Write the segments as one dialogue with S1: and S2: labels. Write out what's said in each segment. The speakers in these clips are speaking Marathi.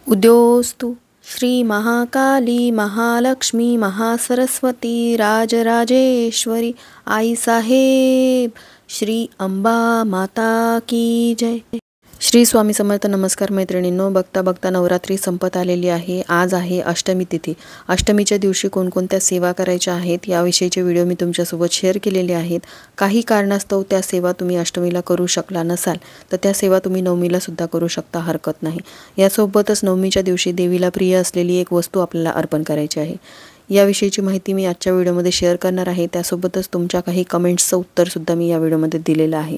S1: उद्योस्तु श्री महाकाली महालक्ष्मी महासरस्वती राजराजेश्वरी आई साहेब श्री अंबा माता की जय। श्री स्वामी समर्थ। नमस्कार मैत्रिणींनो, बघता बघता नवरात्री संपत आलेली आहे। आज आहे अष्टमी तिथी। अष्टमीच्या दिवशी कोणकोणत्या सेवा करायच्या आहेत याविषयीचे व्हिडिओ मी तुमच्यासोबत शेअर केलेले आहेत। काही कारणास्तव त्या सेवा तुम्ही अष्टमीला करू शकला नसाल तर त्या सेवा तुम्ही नवमीला सुद्धा करू शकता, हरकत नाही। यासोबतच नवमीच्या दिवशी देवीला प्रिय असलेली एक वस्तू आपल्याला अर्पण करायची आहे। याविषयीची माहिती मी आजच्या व्हिडिओमध्ये शेअर करणार आहे। त्यासोबतच तुमच्या काही कमेंट्सचं उत्तरसुद्धा मी या व्हिडिओमध्ये दिलेलं आहे,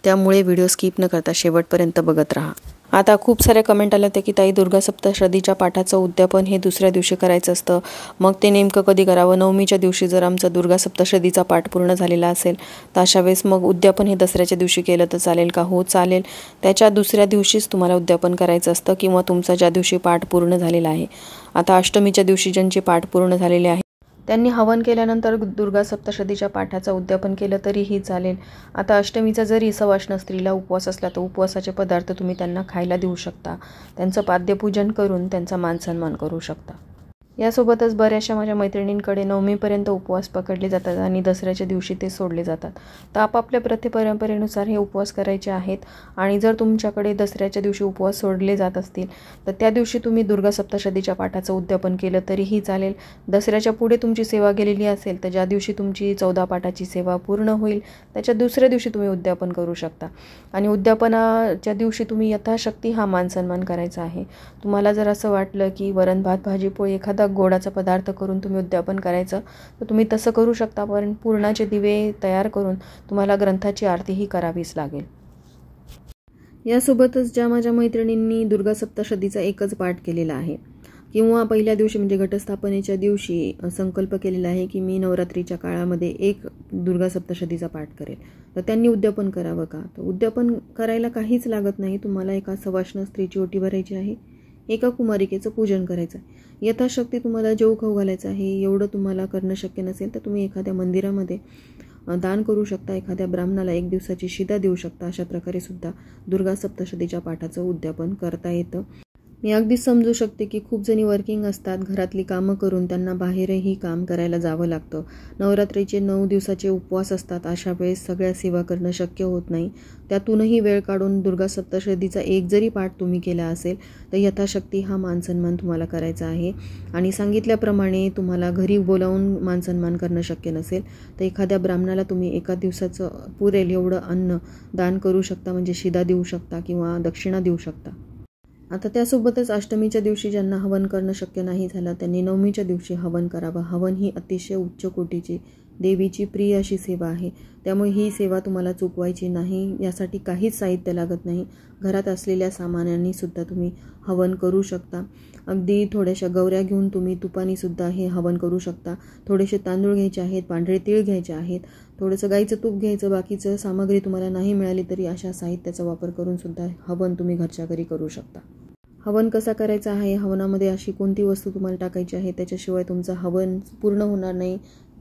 S1: त्यामुळे व्हिडिओ स्किप न करता शेवटपर्यंत बघत राहा। आता खूप सारे कमेंट आले होते की ताई दुर्गा सप्तशतीच्या पाठाचं उद्यापन हे दुसऱ्या दिवशी करायचं असतं, मग ते नेमकं कधी करावं? नवमीच्या दिवशी जर आमचा दुर्गा सप्तशतीचा पाठ पूर्ण झालेला असेल तर अशा वेळेस मग उद्यापन हे दसऱ्याच्या दिवशी केलं तर चालेल का? हो चालेल, त्याच्या दुसऱ्या दिवशीच तुम्हाला उद्यापन करायचं असतं किंवा तुमचा ज्या दिवशी पाठ पूर्ण झालेला आहे। आता अष्टमीच्या दिवशी ज्यांचे पाठ पूर्ण झालेले आहे त्यांनी हवन केल्यानंतर दुर्गा सप्तशतीच्या पाठाचं उद्यापन केलं तरीही चालेल। आता अष्टमीचा जरी सवाष्ण स्त्रीला उपवास असला तर उपवासाचे पदार्थ तुम्ही त्यांना खायला देऊ शकता, त्यांचं पाद्यपूजन करून त्यांचा मानसन्मान करू शकता। यासोबतच बऱ्याचशा माझ्या मैत्रिणींकडे नवमीपर्यंत उपवास पकडले जातात आणि दसऱ्याच्या दिवशी ते सोडले जातात। तर आपापल्या परंपरेनुसार हे उपवास करायचे आहेत। आणि जर तुमच्याकडे दसऱ्याच्या दिवशी उपवास सोडले जात असतील तर त्या दिवशी तुम्ही दुर्गा सप्तशतीच्या पाठाचं उद्यापन केलं तरीही चालेल। दसऱ्याच्या पुढे तुमची सेवा गेलेली असेल तर ज्या दिवशी तुमची 14 पाठाची सेवा पूर्ण होईल त्याच्या दुसऱ्या दिवशी तुम्ही उद्यापन करू शकता। आणि उद्यापनाच्या दिवशी तुम्ही यथाशक्ती हा मानसन्मान करायचा आहे। तुम्हाला जर असं वाटलं की वरण भात भाजी पोळी एखादा गोडाचा पदार्थ करून तुम्ही उद्यापन करायचं तर तुम्ही तसं करू शकता, पण पूर्णाचे दिवे तयार करून तुम्हाला ग्रंथाची आरतीही करावीच लागेल। यासोबतच ज्या माझ्या मैत्रिणींनी दुर्गा सप्तशतीचा एकच पाठ केलेला आहे किंवा पहिल्या दिवशी म्हणजे घटस्थापनेच्या दिवशी संकल्प केलेला आहे की मी नवरात्रीच्या काळामध्ये एक दुर्गा सप्तशतीचा पाठ करेल, तर त्यांनी उद्यापन करावं का? तर उद्यापन करायला काहीच लागत नाही। तुम्हाला एका सवाष्ण स्त्रीची ओटी भरायची आहे, एका कुमारिकेचं पूजन करायचं आहे। यथाशक्ती तुम्हाला जेव खाऊ घालायचं आहे। एवढं तुम्हाला करणं शक्य नसेल तर तुम्ही एखाद्या मंदिरामध्ये दान करू शकता, एखाद्या ब्राह्मणाला 1 दिवसाची शिदा देऊ शकता। अशा प्रकारे सुद्धा दुर्गा सप्तशतीच्या पाठाचं उद्यापन करता येतं। मी अगदी समजू शकते की खूप जणी वर्किंग असतात, घरातली कामं करून त्यांना बाहेरही काम करायला जावं लागतं। नवरात्रीचे 9 दिवसाचे उपवास असतात, अशा वेळेस सगळ्या सेवा करणं शक्य होत नाही। त्यातूनही वेळ काढून दुर्गा सप्तशतीचा एक जरी पाठ तुम्ही केला असेल तर यथाशक्ती हा मानसन्मान तुम्हाला करायचा आहे। आणि सांगितल्याप्रमाणे तुम्हाला घरी बोलावून मानसन्मान करणं शक्य नसेल तर एखाद्या ब्राह्मणाला तुम्ही एका दिवसाचं पुरेल एवढं अन्न दान करू शकता, म्हणजे शिदा देऊ शकता किंवा दक्षिणा देऊ शकता। आता त्यासोबतच अष्टमीच्या दिवशी ज्यांना हवन करणं शक्य नाही झालं त्यांनी नवमीच्या दिवशी हवन करावं। हवन ही अतिशय उच्च कोटीची देवीची प्रिय अशी सेवा आहे, त्यामुळे ही सेवा तुम्हाला चुकवायची नाही। यासाठी काहीच साहित्य लागत नाही, घरात असलेल्या सामान्यांनी सुद्धा तुम्ही हवन करू शकता। अगदी थोड्याशा गौऱ्या घेऊन तुम्ही तुपानी सुद्धा हे हवन करू शकता। थोडेसे तांदूळ घ्यायचे आहेत, पांढरे तीळ घ्यायचे आहेत, थोडंसं गाईचं तूप घ्यायचं। बाकीचं सामग्री तुम्हाला नाही मिळाली तरी अशा साहित्याचा वापर करून सुद्धा हवन तुम्ही घरच्या घरी करू शकता। हवन कसा करायचा आहे, हवनामध्ये अशी कोणती वस्तू तुम्हाला टाकायची आहे त्याच्याशिवाय तुमचं हवन पूर्ण होणार नाही,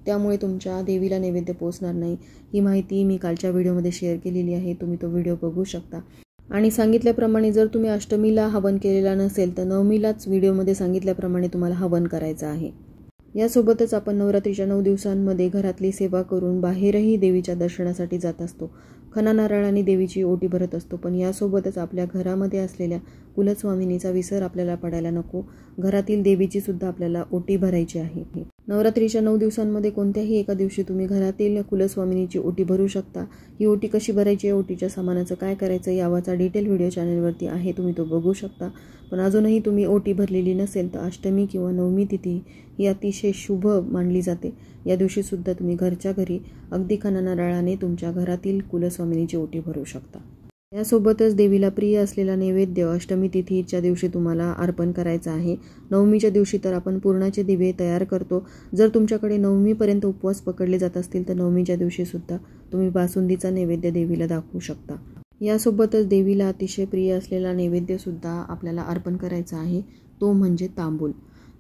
S1: त्यामुळे तुमच्या देवीला नैवेद्य पोचणार नाही, ही माहिती मी कालच्या व्हिडिओमध्ये शेअर केलेली आहे, तुम्ही तो व्हिडिओ बघू शकता। आणि सांगितल्याप्रमाणे जर तुम्ही अष्टमीला हवन केलेला नसेल तर नवमीलाच व्हिडिओमध्ये सांगितल्याप्रमाणे तुम्हाला हवन करायचं आहे। यासोबतच आपण नवरात्रीच्या 9 दिवसांमध्ये घरातली सेवा करून बाहेरही देवीच्या दर्शनासाठी जात असतो, खणा नारळाने देवीची ओटी भरत असतो, पण यासोबतच आपल्या घरामध्ये असलेल्या कुलस्वामिनीचा विसर आपल्याला पडायला नको। घरातील देवीची सुद्धा आपल्याला ओटी भरायची आहे। नवरात्रीच्या 9 दिवसांमध्ये कोणत्याही एका दिवशी तुम्ही घरातील कुलस्वामिनीची ओटी भरू शकता। ही ओटी कशी भरायची, ओटीच्या सामानाचं काय करायचं यावाचा डिटेल व्हिडिओ चॅनलवरती आहे, तुम्ही तो बघू शकता। पण अजूनही तुम्ही ओटी भरलेली नसेल तर अष्टमी किंवा नवमी तिथी ही अतिशय शुभ मानली जाते। या दिवशी सुद्धा तुम्ही घरच्या घरी अगदी खणा नारळाने तुमच्या घरातील कुलस्वामिनीची ओटी भरू शकता। यासोबतच देवीला प्रिय असलेला नैवेद्य अष्टमी तिथीच्या दिवशी तुम्हाला अर्पण करायचा आहे। नवमीच्या दिवशी तर आपण पूर्णाचे दिवे तयार करतो। जर तुमच्याकडे नवमीपर्यंत उपवास पकडले जात असतील तर नवमीच्या दिवशी सुद्धा तुम्ही बासुंदीचा नैवेद्य देवीला दाखवू शकता। यासोबतच देवीला अतिशय प्रिय असलेला नैवेद्य सुद्धा आपल्याला अर्पण करायचा आहे, तो म्हणजे तांबूल।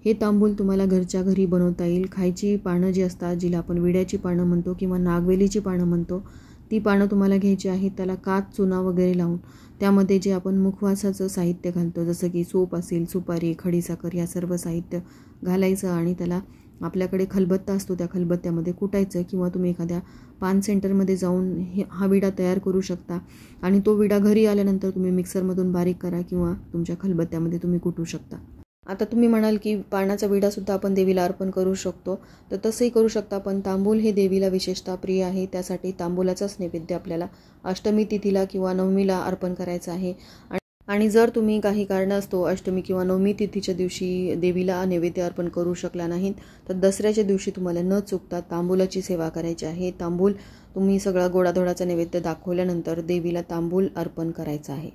S1: हे तांबूल तुम्हाला घरच्या घरी बनवता येईल। खायची पानं जी असतात, जिला आपण विड्याची पानं म्हणतो किंवा नागवेलीची पानं म्हणतो, ती पानं तुम्हाला घ्यायची आहेत. त्याला काच, चुना वगैरे लावून त्यामध्ये जे आपण मुखवासाचं साहित्य घालतो, जसं की सोप असेल, सुपारी, खडीसाखर, या सर्व साहित्य घालायचं आणि त्याला आपल्याकडे खलबत्ता असतो त्या खलबत्त्यामध्ये कुटायचं, किंवा तुम्ही एखाद्या पान सेंटरमध्ये जाऊन हा विडा तयार करू शकता. आणि तो विडा घरी आल्यानंतर तुम्ही मिक्सरमधून बारीक करा किंवा तुमच्या खलबत्त्यामध्ये तुम्ही कुटू शकता. आता तुम्ही म्हणाल की पानाचा विडासुद्धा आपण देवीला अर्पण करू शकतो, तर तसंही करू शकता. पण तांबूल हे देवीला विशेषतः प्रिय आहे. त्यासाठी तांबूलाचाच नैवेद्य आपल्याला अष्टमी तिथीला किंवा नवमीला अर्पण करायचं आहे. आणि जर तुम्ही काही कारणास्तव अष्टमी किंवा नवमी तिथीच्या दिवशी देवीला नैवेद्य अर्पण करू शकला नाहीत, तर दसऱ्याच्या दिवशी तुम्हाला न चुकता तांबूलाची सेवा करायची आहे. तांबूल तुम्ही सगळा गोडाधोडाचा नैवेद्य दाखवल्यानंतर देवीला तांबूल अर्पण करायचं आहे.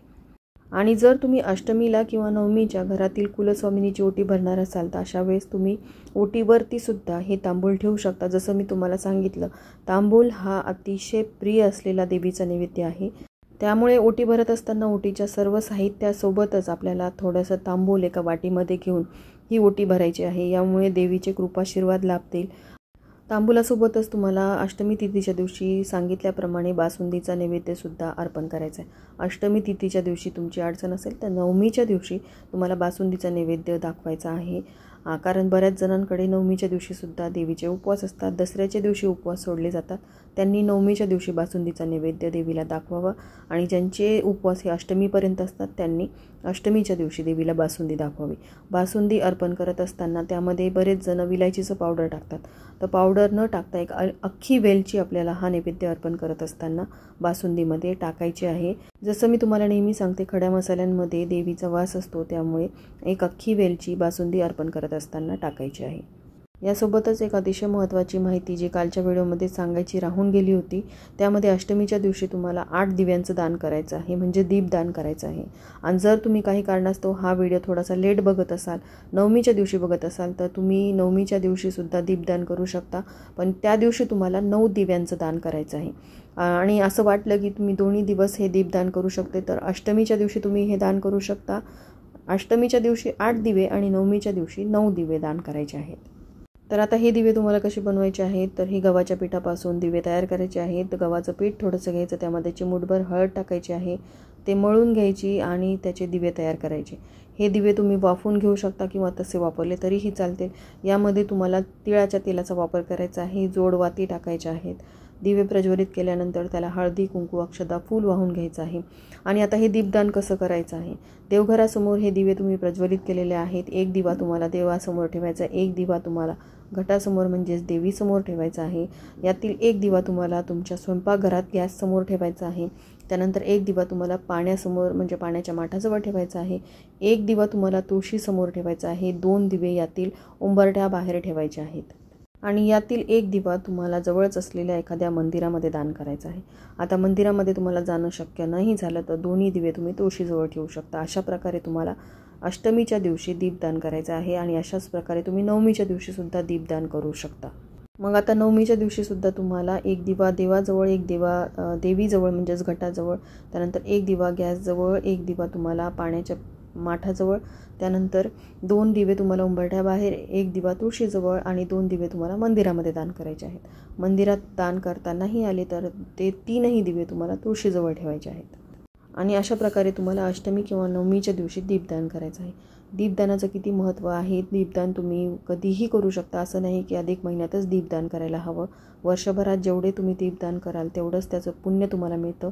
S1: आणि जर तुम्ही अष्टमीला किंवा नवमीच्या घरातील कुलस्वामिनीची ओटी भरणार असाल, तर अशा वेळेस तुम्ही ओटीवरती सुद्धा हे तांबूल ठेवू शकता. जसं मी तुम्हाला सांगितलं, तांबूल हा अतिशय प्रिय असलेला देवीचा नैवेद्य आहे. त्यामुळे ओटी भरत असताना ओटीच्या सर्व साहित्यासोबतच आपल्याला थोडंसं तांबूल एका वाटीमध्ये घेऊन ही ओटी भरायची आहे. यामुळे देवीचे कृपाशीर्वाद लाभतील. तांबूलासोबतच तुम्हाला अष्टमी तिथीच्या दिवशी सांगितल्याप्रमाणे बासुंदीचा नैवेद्यसुद्धा अर्पण करायचा आहे. अष्टमी तिथीच्या दिवशी तुमची अडचण असेल तर नवमीच्या दिवशी तुम्हाला बासुंदीचा नैवेद्य दाखवायचा आहे. कारण बऱ्याच जणांकडे नवमीच्या दिवशीसुद्धा देवीचे उपवास असतात, दसऱ्याच्या दिवशी उपवास सोडले जातात. त्यांनी नवमीच्या दिवशी बासुंदीचा नैवेद्य देवीला दाखवावा. आणि ज्यांचे उपवास हे अष्टमीपर्यंत असतात त्यांनी अष्टमीच्या दिवशी देवीला बासुंदी दाखवावी. बासुंदी अर्पण करत असताना त्यामध्ये बरेच जण विलायचीचं पावडर टाकतात, तर पावडर न टाकता एक अख्खी वेलची आपल्याला हा नैवेद्य अर्पण करत असताना बासुंदीमध्ये टाकायची आहे. जसं मी तुम्हाला नेहमी सांगते, खड्या मसाल्यांमध्ये देवीचा वास असतो, त्यामुळे एक अख्खी वेलची बासुंदी अर्पण करत असताना टाकायची आहे. यासोबतच एक अतिशय महत्त्वाची माहिती जी कालच्या व्हिडिओमध्ये सांगायची राहून गेली होती, त्यामध्ये अष्टमीच्या दिवशी तुम्हाला 8 दिव्यांचं दान करायचं आहे, म्हणजे दीपदान करायचं आहे. आणि जर तुम्ही काही कारणास्तव हा व्हिडिओ थोडासा लेट बघत असाल, नवमीच्या दिवशी बघत असाल, तर तुम्ही नवमीच्या दिवशीसुद्धा दीपदान करू शकता. पण त्या दिवशी तुम्हाला 9 दिव्यांचं दान करायचं आहे. आणि असं वाटलं की तुम्ही दोन्ही दिवस हे दीपदान करू शकते, तर अष्टमीच्या दिवशी तुम्ही हे दान करू शकता. अष्टमीच्या दिवशी 8 दिवे आणि नवमीच्या दिवशी 9 दिवे दान करायचे आहेत. तर आता हे दिवे तुम्हाला कसे बनवायचे आहेत, तर हे गव्हाच्या पिठापासून दिवे तयार करायचे आहेत. गव्हाचं पीठ थोडंसं घ्यायचं, त्यामध्ये चिमूटभर हळद टाकायची आहे, ते मळून घ्यायची आणि त्याचे दिवे तयार करायचे. हे दिवे तुम्ही वाफवून घेऊ शकता किंवा तसे वापरले तरीही चालतील. यामध्ये तुम्हाला तिळाच्या तेलाचा वापर करायचा आहे. जोडवाती टाकायच्या आहेत. दिवे प्रज्वलित केल्यानंतर त्याला हळदी, कुंकू, अक्षता, फूल वाहून घ्यायचं आहे. आणि आता हे दीपदान कसं करायचं आहे, देवघरासमोर हे दिवे तुम्ही प्रज्वलित केलेले आहेत. एक दिवा तुम्हाला देवासमोर ठेवायचा, एक दिवा तुम्हाला घटासमोर म्हणजेच देवीसमोर ठेवायचा आहे. यातील एक दिवा तुम्हाला तुमच्या स्वयंपाकघरात गॅससमोर ठेवायचा आहे. त्यानंतर एक दिवा तुम्हाला पाण्यासमोर म्हणजे पाण्याच्या माठाजवळ ठेवायचा आहे. एक दिवा तुम्हाला तुळशीसमोर ठेवायचा आहे. 2 दिवे यातील उंबरठ्या बाहेर ठेवायचे आहेत. आणि यातील एक दिवा तुम्हाला जवळच असलेल्या एखाद्या मंदिरामध्ये दान करायचा आहे. आता मंदिरामध्ये तुम्हाला जाणं शक्य नाही झालं तर दोन्ही दिवे तुम्ही तुळशीजवळ ठेवू शकता. अशा प्रकारे तुम्हाला अष्टमीच्या दिवशी दीपदान करायचं आहे. आणि अशाच प्रकारे तुम्ही नवमीच्या दिवशीसुद्धा दीपदान करू शकता. मग आता नवमीच्या दिवशीसुद्धा तुम्हाला एक दिवा देवाजवळ, एक दिवा देवीजवळ म्हणजेच घटाजवळ, त्यानंतर एक दिवा गॅसजवळ, एक दिवा तुम्हाला पाण्याच्या माठाजवळ, त्यानंतर 2 दिवे तुम्हाला उंबरठ्याबाहेर, एक दिवा तुळशीजवळ आणि 2 दिवे तुम्हाला मंदिरामध्ये दान करायचे आहेत. मंदिरात दान करता नाही आले तर ते 3ही दिवे तुम्हाला तुळशीजवळ ठेवायचे आहेत. आणि अशा प्रकारे तुम्हाला अष्टमी किंवा नवमीच्या दिवशी दीपदान करायचं आहे. दीपदानाचं किती महत्त्व आहे, दीपदान तुम्ही कधीही करू शकता, असं नाही की अधिक महिन्यातच दीपदान करायला हवं. वर्षभरात जेवढे तुम्ही दीपदान कराल तेवढंच त्याचं पुण्य तुम्हाला मिळतं.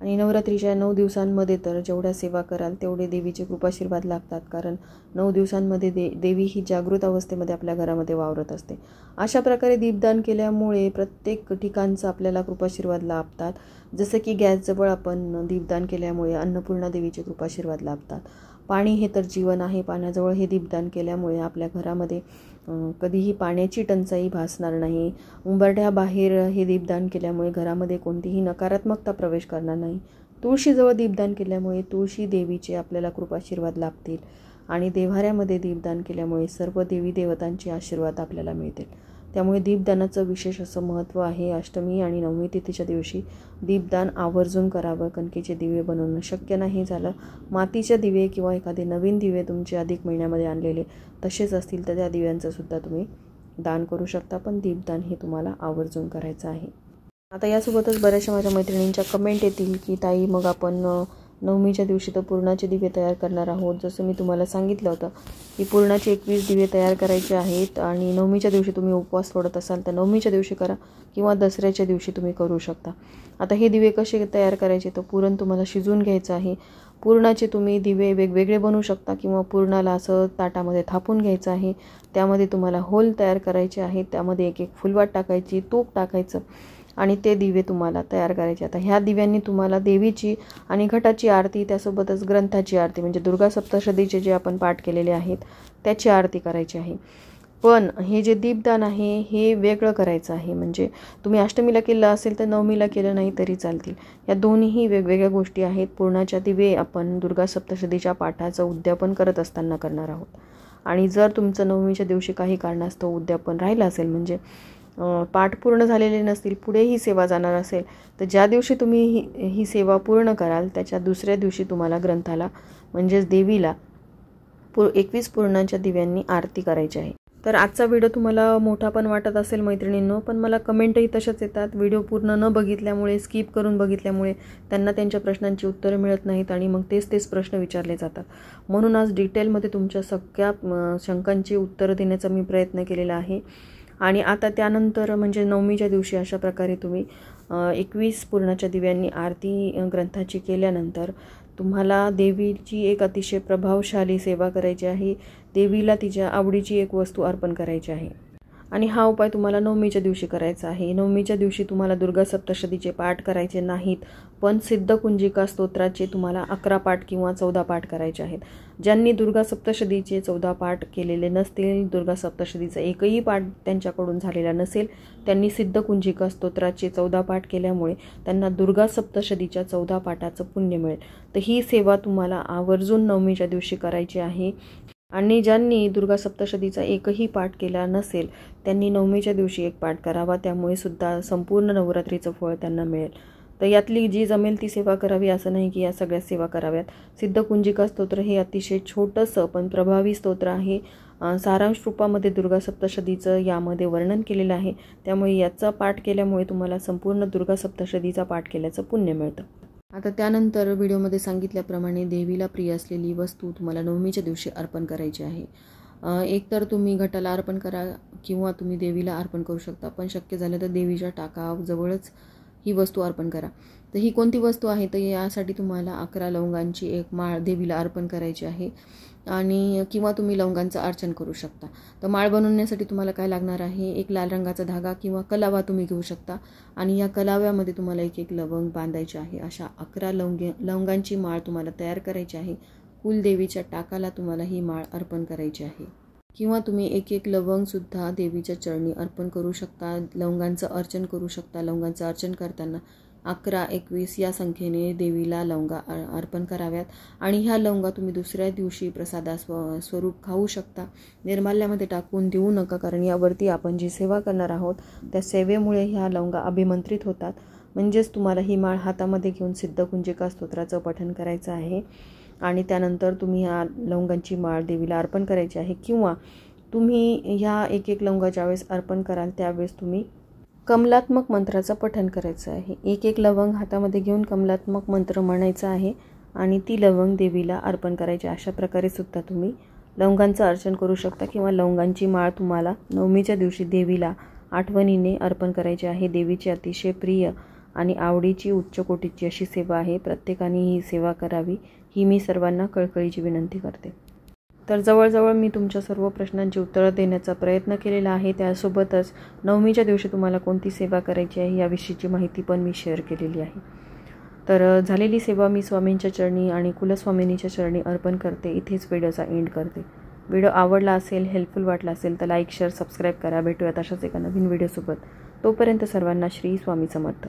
S1: आणि नवरात्रीच्या 9 दिवसांमध्ये तर जेवढ्या सेवा कराल तेवढे देवीचे कृपाशीर्वाद लाभतात. कारण 9 दिवसांमध्ये देवी ही जागृत अवस्थेमध्ये आपल्या घरामध्ये वावरत असते. अशा प्रकारे दीपदान केल्यामुळे प्रत्येक ठिकाणचं आपल्याला कृपाशीर्वाद लाभतात. जसं की गॅसजवळ आपण दीपदान केल्यामुळे अन्नपूर्णा देवीचे कृपाशीर्वाद लाभतात. पाणी हे तर जीवन आहे. पाण्याजवळ हे दीपदान केल्यामुळे आपल्या घरामध्ये कधीही पाण्याची टंचाई भासणार नाही. उंबरठ्याबाहेर हे दीपदान केल्यामुळे घरामध्ये कोणतीही नकारात्मकता प्रवेश करणार नाही. तुळशीजवळ दीपदान केल्यामुळे तुळशी देवीचे आपल्याला कृपाशीर्वाद लाभतील. आणि देव्हाऱ्यामध्ये दीपदान केल्यामुळे सर्व देवी देवतांचे आशीर्वाद आपल्याला मिळतील. त्यामुळे दीपदानाचं विशेष असं महत्त्व आहे. अष्टमी आणि नवमी तिथीच्या दिवशी दीपदान आवर्जून करावं. कणकेचे दिवे बनवणं शक्य नाही झालं, मातीचे दिवे किंवा एखादे नवीन दिवे तुमचे अधिक महिन्यामध्ये आणलेले तसेच असतील तर त्या दिव्यांचं सुद्धा तुम्ही दान करू शकता. पण दीपदान हे तुम्हाला आवर्जून करायचं आहे. आता यासोबतच बऱ्याचशा माझ्या मैत्रिणींच्या कमेंट येतील की ताई मग आपण नवमीच्या दिवशी तर पुरणाचे दिवे तयार करणार आहोत. जसं मी तुम्हाला सांगितलं होतं की पुरणाचे 21 दिवे तयार करायचे आहेत आणि नवमीच्या दिवशी तुम्ही उपवास सोडत असाल तर नवमीच्या दिवशी करा किंवा दसऱ्याच्या दिवशी तुम्ही करू शकता. आता हे दिवे कसे तयार करायचे, तर पुरण तुम्हाला शिजवून घ्यायचं आहे. पुरणाचे तुम्ही दिवे वेगवेगळे बनवू शकता किंवा पुरणाला असं ताटामध्ये थापून घ्यायचं आहे. त्यामध्ये तुम्हाला होल तयार करायचे आहेत. त्यामध्ये एक एक फुलवाट टाकायची, तूप टाकायचं आणि ते दिवे तुम्हाला तयार करायचे. आता ह्या दिव्यांनी तुम्हाला देवीची आणि घटाची आरती, त्यासोबतच ग्रंथाची आरती म्हणजे दुर्गा सप्तशतीचे जे आपण पाठ केलेले आहेत त्याची आरती करायची आहे. पण हे जे दीपदान आहे हे वेगळं करायचं आहे. म्हणजे तुम्ही अष्टमीला केलं असेल तर नवमीला केलं नाही तरी चालतील. या दोन्हीही वेगवेगळ्या गोष्टी आहेत. पुरणाच्या दिवे आपण दुर्गा सप्तशतीच्या पाठाचं उद्यापन करत असताना करणार आहोत. आणि जर तुमचं नवमीच्या दिवशी काही कारणास्तव उद्यापन राहिलं असेल, म्हणजे पाठ पूर्ण झालेले नसतील, पुढे ही सेवा जाणार असेल, तर ज्या दिवशी तुम्ही ही सेवा पूर्ण कराल त्याच्या दुसऱ्या दिवशी तुम्हाला ग्रंथाला म्हणजेच देवीला 21 पुरणाच्या दिव्यांनी आरती करायची आहे. तर आजचा व्हिडिओ तुम्हाला मोठा पण वाटत असेल मैत्रिणींनो, पण मला कमेंटही तशाच येतात. व्हिडिओ पूर्ण न बघितल्यामुळे, स्किप करून बघितल्यामुळे त्यांना त्यांच्या प्रश्नांची उत्तरं मिळत नाहीत आणि मग तेच प्रश्न विचारले जातात. म्हणून आज डिटेलमध्ये तुमच्या सगळ्या शंकांची उत्तरं देण्याचा मी प्रयत्न केलेला आहे. आणि आता त्यानंतर म्हणजे नवमीच्या दिवशी अशा प्रकारे तुम्ही 21 पुरणाच्या दिव्यांनी आरती ग्रंथाची केल्यानंतर तुम्हाला देवीची एक अतिशय प्रभावशाली सेवा करायची आहे. देवीला तिच्या आवडीची एक वस्तू अर्पण करायची आहे आणि हा उपाय तुम्हाला नवमीच्या दिवशी करायचा आहे. नवमीच्या दिवशी तुम्हाला दुर्गा सप्तशतीचे पाठ करायचे नाहीत, पण सिद्धकुंजिका स्तोत्राचे तुम्हाला 11 पाठ किंवा 14 पाठ करायचे आहेत. ज्यांनी दुर्गा सप्तशतीचे 14 पाठ केलेले नसतील, दुर्गा सप्तशतीचा एकही पाठ त्यांच्याकडून झालेला नसेल, त्यांनी सिद्धकुंजिका स्तोत्राचे 14 पाठ केल्यामुळे त्यांना दुर्गा सप्तशतीच्या 14 पाठाचं पुण्य मिळेल. तर ही सेवा तुम्हाला आवर्जून नवमीच्या दिवशी करायची आहे. आणि ज्यांनी दुर्गा सप्तशतीचा एकही पाठ केला नसेल त्यांनी नवमीच्या दिवशी एक पाठ करावा, त्यामुळे सुद्धा संपूर्ण नवरात्रीचं फळ त्यांना मिळेल. तर यातली जी जमेल ती सेवा करावी, असं नाही की या सगळ्या सेवा कराव्यात. सिद्धकुंजिका स्तोत्र हे अतिशय छोटंसं पण प्रभावी स्तोत्र आहे. सारांश रूपामध्ये दुर्गा सप्तशतीचं यामध्ये वर्णन केलेलं आहे. त्यामुळे याचा पाठ केल्यामुळे तुम्हाला संपूर्ण दुर्गा सप्तशतीचा पाठ केल्याचं पुण्य मिळतं. आता त्यानंतर व्हिडिओमध्ये सांगितल्याप्रमाणे देवीला प्रिय असलेली वस्तू तुम्हाला नवमीच्या दिवशी अर्पण करायची आहे. एकतर तुम्ही घटाला अर्पण करा किंवा तुम्ही देवीला अर्पण करू शकता, पण शक्य झालं तर देवीच्या टाकाजवळच ही वस्तू अर्पण करा. तर ही कोणती वस्तू आहे, तर यासाठी तुम्हाला 11 लवंगांची एक माळ देवीला अर्पण करायची आहे आणि किंवा तुम्ही लवंगांचं अर्चन करू शकता. तर माळ बनवण्यासाठी तुम्हाला काय लागणार आहे, एक लाल रंगाचा धागा किंवा कलावा तुम्ही घेऊ शकता आणि या कलाव्यामध्ये तुम्हाला एक एक लवंग बांधायचे आहे. अशा 11 लवंगांची माळ तुम्हाला तयार करायची आहे. कुलदेवीच्या टाकाला तुम्हाला ही माळ अर्पण करायची आहे किंवा तुम्ही एक एक लवंगसुद्धा देवीच्या चरणी अर्पण करू शकता, लवंगांचं अर्चन करू शकता. लवंगांचं अर्चन करताना 11, 21 या संख्येने देवीला लवंगा अर्पण कराव्यात आणि ह्या लवंगा तुम्ही दुसऱ्या दिवशी प्रसादा स्वरूप खाऊ शकता. निर्माल्यामध्ये टाकून देऊ नका, कारण यावरती आपण जी सेवा करणार आहोत त्या सेवेमुळे ह्या लवंगा अभिमंत्रित होतात. म्हणजेच तुम्हाला ही माळ हातामध्ये घेऊन सिद्धकुंजिका स्तोत्राचं पठण करायचं आहे आणि त्यानंतर तुम्ही ह्या लवंगांची माळ देवीला अर्पण करायची आहे. किंवा तुम्ही ह्या एक एक लवंगा ज्यावेळेस अर्पण कराल त्यावेळेस तुम्ही कमलात्मक मंत्राचं पठण करायचं आहे. एक एक लवंग हातामध्ये घेऊन कमलात्मक मंत्र म्हणायचा आहे आणि ती लवंग देवीला अर्पण करायची. अशा प्रकारे सुद्धा तुम्ही लवंगांचं अर्चन करू शकता किंवा लवंगांची माळ तुम्हाला नवमीच्या दिवशी देवीला आठवणीने अर्पण करायची आहे. देवीची अतिशय प्रिय आणि आवडीची उच्च कोटीची अशी सेवा आहे. प्रत्येकाने ही सेवा करावी ही मी सर्वांना कळकळीची विनंती करते. तर जवळजवळ मी तुमच्या सर्व प्रश्नांची उत्तरं देण्याचा प्रयत्न केलेला आहे. त्यासोबतच नवमीच्या दिवशी तुम्हाला कोणती सेवा करायची आहे याविषयीची माहिती पण मी शेअर केलेली आहे. तर झालेली सेवा मी स्वामींच्या चरणी आणि कुलस्वामिनीच्या चरणी अर्पण करते. इथेच व्हिडिओचा एंड करते. व्हिडिओ आवडला असेल, हेल्पफुल वाटला असेल तर लाईक, शेअर, सबस्क्राईब करा. भेटूयात अशाच एका नवीन व्हिडिओसोबत. तोपर्यंत सर्वांना श्री स्वामी समर्थ.